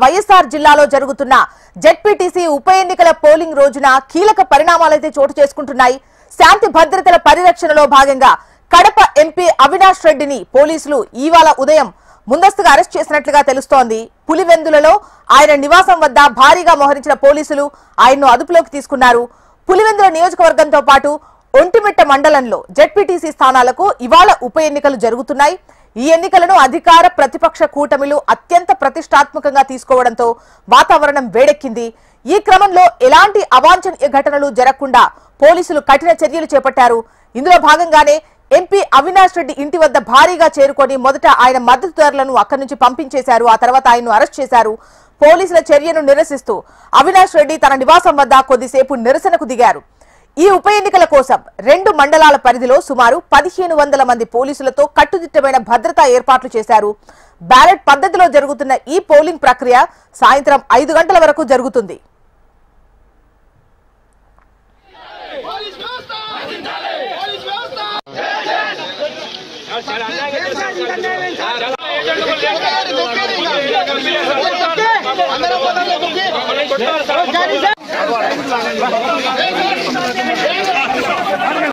వైఎస్ఆర్ జిల్లాలో జరుగుతున్న జెడ్పీటీసీ ఉప ఎన్నికల పోలింగ్ రోజున కీలక పరిణామాలైతే చోటు చేసుకుంటున్నాయి. శాంతి భద్రతల పరిరక్షణలో భాగంగా కడప ఎంపీ అవినాష్ రెడ్డిని పోలీసులు ఇవాళ ఉదయం ముందస్తుగా అరెస్ట్ చేసినట్లుగా తెలుస్తోంది. పులివెందులలో ఆయన నివాసం వద్ద భారీగా మోహరించిన పోలీసులు ఆయన్ను అదుపులోకి తీసుకున్నారు. పులివెందుల నియోజకవర్గంతో పాటు ఒంటిమిట్ట మండలంలో జెడ్పీటీసీ స్థానాలకు ఇవాళ ఉప ఎన్నికలు జరుగుతున్నాయి. ఈ ఎన్నికలను అధికార ప్రతిపక్ష కూటమిలు అత్యంత ప్రతిష్టాత్మకంగా తీసుకోవడంతో వాతావరణం వేడెక్కింది. ఈ క్రమంలో ఎలాంటి అవాంఛనీయ ఘటనలు జరగకుండా పోలీసులు కఠిన చర్యలు చేపట్టారు. ఇందులో భాగంగానే ఎంపీ అవినాష్ రెడ్డి ఇంటి వద్ద భారీగా చేరుకొని మొదట ఆయన మద్దతుదారులను అక్కడి నుంచి పంపించేశారు. ఆ తర్వాత ఆయన్ను అరెస్ట్ చేశారు. పోలీసుల చర్యను నిరసిస్తూ అవినాష్ రెడ్డి తన నివాసం వద్ద కొద్దిసేపు నిరసనకు దిగారు. ఈ ఉప ఎన్నికల కోసం 2 మండలాల పరిధిలో సుమారు 1500 మంది పోలీసులతో కట్టుదిట్టమైన భద్రతా ఏర్పాట్లు చేశారు. బ్యాలెట్ పద్ధతిలో జరుగుతున్న ఈ పోలింగ్ ప్రక్రియ సాయంత్రం 5 గంటల వరకు జరుగుతుంది.